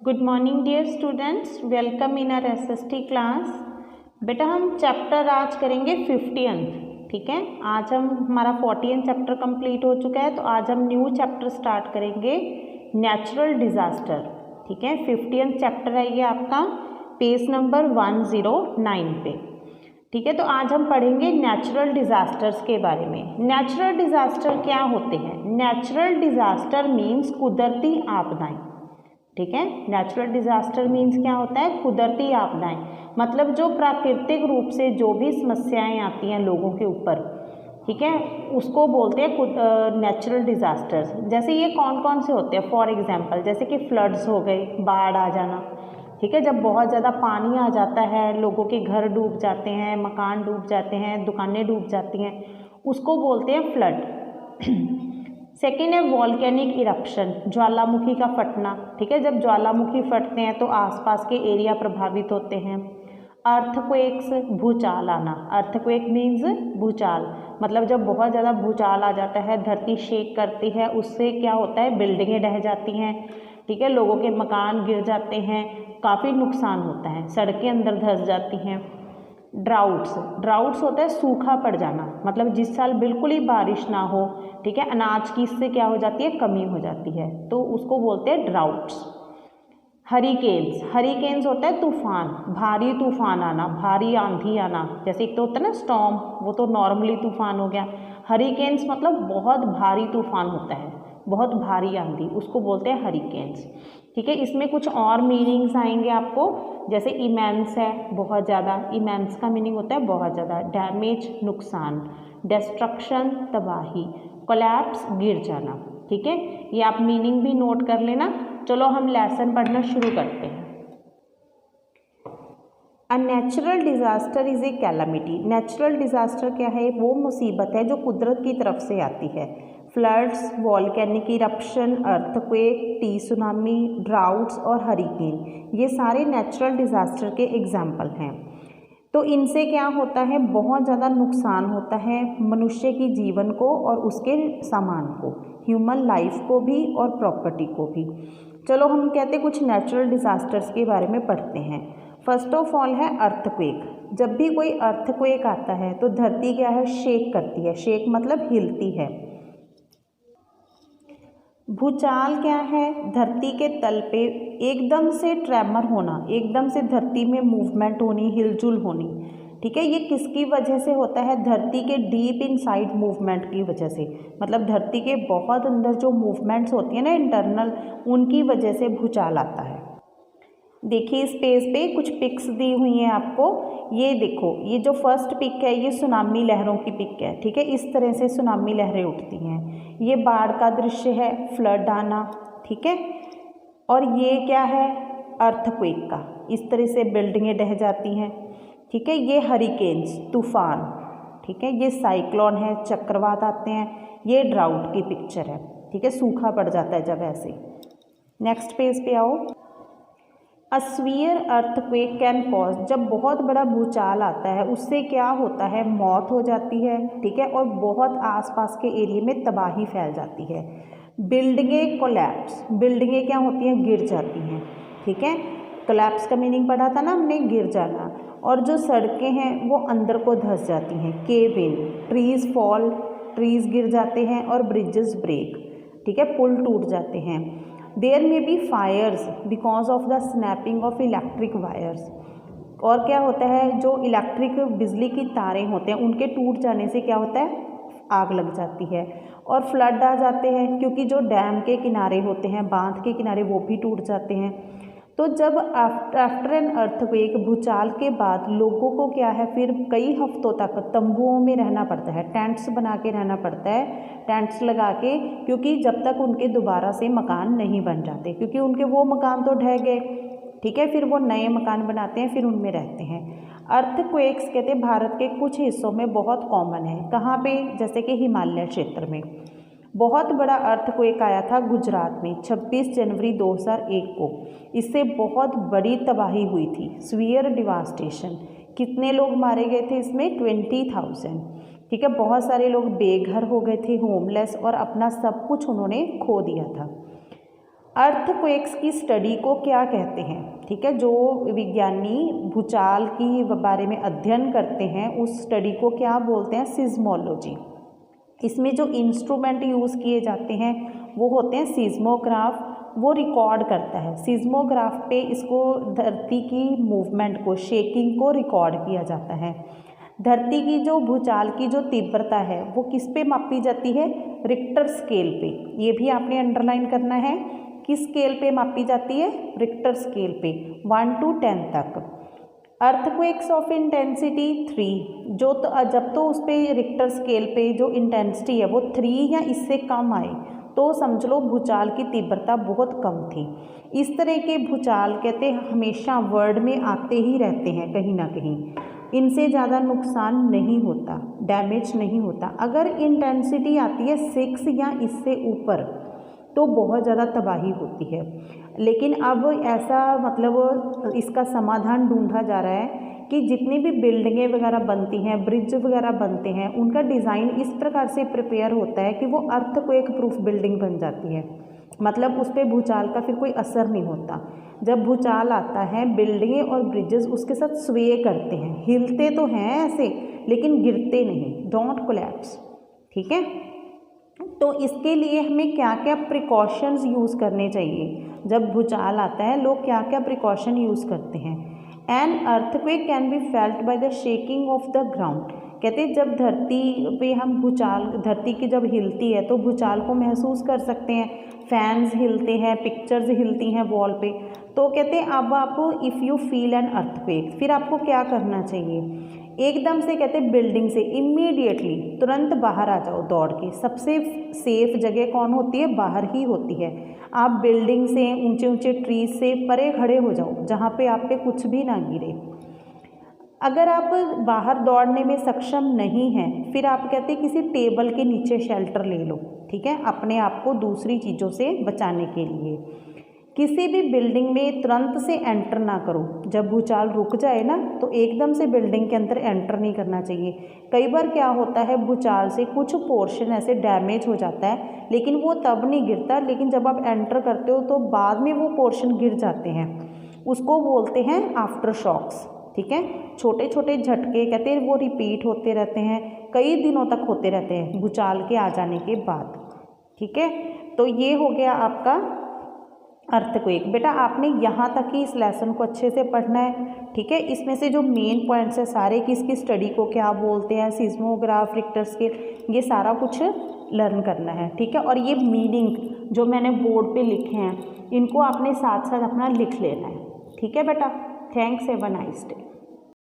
Good morning dear students, welcome in our SST class. बेटा हम chapter आज करेंगे 50th, ठीक है। आज हमारा 40th चैप्टर कंप्लीट हो चुका है, तो आज हम न्यू चैप्टर स्टार्ट करेंगे नेचुरल डिज़ास्टर, ठीक है। 50th चैप्टर है ये आपका, पेज नंबर 109 पे, ठीक है। तो आज हम पढ़ेंगे नेचुरल डिज़ास्टर्स के बारे में। नेचुरल डिज़ास्टर क्या होते हैं? नेचुरल डिज़ास्टर मीन्स कुदरती आपदाएं, ठीक है। नेचुरल डिज़ास्टर मीन्स क्या होता है? कुदरती आपदाएं, मतलब जो प्राकृतिक रूप से जो भी समस्याएं आती हैं लोगों के ऊपर, ठीक है, उसको बोलते हैं नेचुरल डिज़ास्टर्स। जैसे ये कौन कौन से होते हैं? फॉर एग्जांपल जैसे कि फ्लड्स हो गई, बाढ़ आ जाना, ठीक है। जब बहुत ज़्यादा पानी आ जाता है, लोगों के घर डूब जाते हैं, मकान डूब जाते हैं, दुकानें डूब जाती हैं, उसको बोलते हैं फ्लड। सेकेंड है वॉल्केनिक इरप्शन, ज्वालामुखी का फटना, ठीक है। जब ज्वालामुखी फटते हैं तो आसपास के एरिया प्रभावित होते हैं। अर्थक्वेक्स, भूचाल आना। अर्थक्वेक मीन्स भूचाल, मतलब जब बहुत ज़्यादा भूचाल आ जाता है, धरती शेक करती है, उससे क्या होता है? बिल्डिंगें ढह जाती हैं, ठीक है, लोगों के मकान गिर जाते हैं, काफ़ी नुकसान होता है, सड़कें अंदर धंस जाती हैं। ड्राउट्स होता है सूखा पड़ जाना, मतलब जिस साल बिल्कुल ही बारिश ना हो, ठीक है, अनाज की इससे क्या हो जाती है? कमी हो जाती है, तो उसको बोलते हैं ड्राउट्स। हरिकेन्स होता है तूफान, भारी तूफान आना, भारी आंधी आना। जैसे एक तो होता है ना स्टॉर्म, वो तो नॉर्मली तूफान हो गया। हरिकेन्स मतलब बहुत भारी तूफान होता है, बहुत भारी आंधी, उसको बोलते हैं हरिकेन्स, ठीक है। इसमें कुछ और मीनिंग्स आएंगे आपको, जैसे इमेंस है, बहुत ज़्यादा, इमेंस का मीनिंग होता है बहुत ज़्यादा। डैमेज, नुकसान। डिस्ट्रक्शन, तबाही। कोलैप्स, गिर जाना, ठीक है। ये आप मीनिंग भी नोट कर लेना। चलो हम लेसन पढ़ना शुरू करते हैं। A natural disaster is a calamity. Natural disaster क्या है? वो मुसीबत है जो कुदरत की तरफ से आती है। Floods, volcanic eruption, earthquake, tsunami, droughts और हरिकेन, ये सारे नेचुरल डिज़ास्टर के एग्जाम्पल हैं। तो इनसे क्या होता है? बहुत ज़्यादा नुकसान होता है मनुष्य की जीवन को और उसके सामान को, ह्यूमन लाइफ को भी और प्रॉपर्टी को भी। चलो हम कहते कुछ नेचुरल डिज़ास्टर्स के बारे में पढ़ते हैं। फर्स्ट ऑफ ऑल है अर्थक्वेक। जब भी कोई अर्थक्वेक आता है तो धरती क्या है? शेक करती है। शेक मतलब हिलती है। भूचाल क्या है? धरती के तल पे एकदम से ट्रेमर होना, एकदम से धरती में मूवमेंट होनी, हिलजुल होनी, ठीक है। ये किसकी वजह से होता है? धरती के डीप इनसाइड मूवमेंट की वजह से, मतलब धरती के बहुत अंदर जो मूवमेंट्स होती हैं ना इंटरनल, उनकी वजह से भूचाल आता है। देखिए इस पेज पे कुछ पिक्स दी हुई हैं आपको। ये देखो, ये जो फर्स्ट पिक है ये सुनामी लहरों की पिक है, ठीक है। इस तरह से सुनामी लहरें उठती हैं। ये बाढ़ का दृश्य है, फ्लड आना, ठीक है। और ये क्या है? अर्थक्वेक का, इस तरह से बिल्डिंगें ढह जाती हैं, ठीक है। ये हरिकेन्स, तूफान, ठीक है। ये साइक्लोन है, चक्रवात आते हैं। ये ड्राउट की पिक्चर है, ठीक है, सूखा पड़ जाता है जब ऐसे। नेक्स्ट पेज पे आओ। A severe earthquake can cause, जब बहुत बड़ा भूचाल आता है उससे क्या होता है? मौत हो जाती है, ठीक है, और बहुत आसपास के एरिया में तबाही फैल जाती है। बिल्डिंगें कोलैप्स, बिल्डिंगें क्या होती हैं? गिर जाती हैं, ठीक है। कोलैप्स का मीनिंग पढ़ा था ना हमने, गिर जाना। और जो सड़कें हैं वो अंदर को धंस जाती हैं। केव इन, ट्रीज फॉल, ट्रीज गिर जाते हैं, और ब्रिजेस ब्रेक, ठीक है, पुल टूट जाते हैं। There may be fires because of the snapping of electric wires, और क्या होता है? जो इलेक्ट्रिक बिजली की तारें होते हैं उनके टूट जाने से क्या होता है? आग लग जाती है। और फ्लड आ जाते हैं, क्योंकि जो डैम के किनारे होते हैं, बांध के किनारे, वो भी टूट जाते हैं। तो जब आफ्टर एन अर्थक्वेक, भूचाल के बाद लोगों को क्या है? फिर कई हफ्तों तक तंबुओं में रहना पड़ता है, टेंट्स बना के रहना पड़ता है, टेंट्स लगा के, क्योंकि जब तक उनके दोबारा से मकान नहीं बन जाते, क्योंकि उनके वो मकान तो ढह गए, ठीक है। फिर वो नए मकान बनाते हैं, फिर उनमें रहते हैं। अर्थक्वेक्स कहते हैं भारत के कुछ हिस्सों में बहुत कॉमन है। कहाँ पे? जैसे कि हिमालय क्षेत्र में। बहुत बड़ा अर्थक्वेक आया था गुजरात में 26 जनवरी 2001 को। इससे बहुत बड़ी तबाही हुई थी, सीवियर डिवास्टेशन। कितने लोग मारे गए थे इसमें? 20,000, ठीक है। बहुत सारे लोग बेघर हो गए थे, होमलेस, और अपना सब कुछ उन्होंने खो दिया था। अर्थक्वेक्स की स्टडी को क्या कहते हैं, ठीक है, जो विज्ञानी भूचाल की बारे में अध्ययन करते हैं उस स्टडी को क्या बोलते हैं, सिज्मोलॉजी। इसमें जो इंस्ट्रूमेंट यूज़ किए जाते हैं वो होते हैं सीज़मोग्राफ, वो रिकॉर्ड करता है। सीज़मोग्राफ पे इसको धरती की मूवमेंट को, शेकिंग को रिकॉर्ड किया जाता है। धरती की जो भूचाल की जो तीव्रता है वो किस पे मापी जाती है, रिक्टर स्केल पे। ये भी आपने अंडरलाइन करना है, किस स्केल पे मापी जाती है, रिक्टर स्केल पे 1 to 10 तक। अर्थक्वेक्स ऑफ इंटेंसिटी 3, जो तो जब तो उस पर रिक्टर स्केल पे जो इंटेंसिटी है वो 3 या इससे कम आए तो समझ लो भूचाल की तीव्रता बहुत कम थी। इस तरह के भूचाल कहते हैं हमेशा वर्ल्ड में आते ही रहते हैं कहीं ना कहीं, इनसे ज़्यादा नुकसान नहीं होता, डैमेज नहीं होता। अगर इंटेंसिटी आती है 6 या इससे ऊपर तो बहुत ज़्यादा तबाही होती है। लेकिन अब ऐसा मतलब इसका समाधान ढूंढा जा रहा है कि जितनी भी बिल्डिंगें वगैरह बनती हैं, ब्रिज वगैरह बनते हैं, उनका डिज़ाइन इस प्रकार से प्रिपेयर होता है कि वो अर्थक्वेक प्रूफ बिल्डिंग बन जाती है। मतलब उस पर भूचाल का फिर कोई असर नहीं होता। जब भूचाल आता है बिल्डिंगें और ब्रिजेस उसके साथ स्वे करते हैं, हिलते तो हैं ऐसे लेकिन गिरते नहीं, डोंट कोलैप्स, ठीक है। तो इसके लिए हमें क्या क्या प्रिकॉशंस यूज़ करने चाहिए, जब भूचाल आता है लोग क्या क्या प्रिकॉशन यूज़ करते हैं। An earthquake can be felt by the shaking of the ground, कहते हैं जब धरती पे हम भूचाल, धरती की जब हिलती है तो भूचाल को महसूस कर सकते हैं, फैंस हिलते हैं, पिक्चर्स हिलती हैं वॉल पे। तो कहते हैं अब आप if you feel an earthquake, फिर आपको क्या करना चाहिए, एकदम से कहते हैं बिल्डिंग से इमीडिएटली तुरंत बाहर आ जाओ दौड़ के। सबसे सेफ जगह कौन होती है, बाहर ही होती है। आप बिल्डिंग से, ऊंचे ऊंचे ट्रीज से परे खड़े हो जाओ जहाँ पे आप पे कुछ भी ना गिरे। अगर आप बाहर दौड़ने में सक्षम नहीं हैं फिर आप कहते हैं किसी टेबल के नीचे शेल्टर ले लो, ठीक है, अपने आप को दूसरी चीज़ों से बचाने के लिए। किसी भी बिल्डिंग में तुरंत से एंटर ना करो, जब भूचाल रुक जाए ना तो एकदम से बिल्डिंग के अंदर एंटर नहीं करना चाहिए। कई बार क्या होता है भूचाल से कुछ पोर्शन ऐसे डैमेज हो जाता है लेकिन वो तब नहीं गिरता, लेकिन जब आप एंटर करते हो तो बाद में वो पोर्शन गिर जाते हैं, उसको बोलते हैं आफ्टर शॉक्स, ठीक है। छोटे छोटे झटके कहते हैं वो रिपीट होते रहते हैं, कई दिनों तक होते रहते हैं भूचाल के आ जाने के बाद, ठीक है। तो ये हो गया आपका अर्थक्वेक। बेटा आपने यहाँ तक ही इस लेसन को अच्छे से पढ़ना है, ठीक है। इसमें से जो मेन पॉइंट्स है सारे कि इसकी स्टडी को क्या बोलते हैं, सिस्मोग्राफ, रिक्टर स्केल, ये सारा कुछ लर्न करना है, ठीक है। और ये मीनिंग जो मैंने बोर्ड पे लिखे हैं इनको आपने साथ साथ अपना लिख लेना है, ठीक है बेटा। Thanks, have a nice day.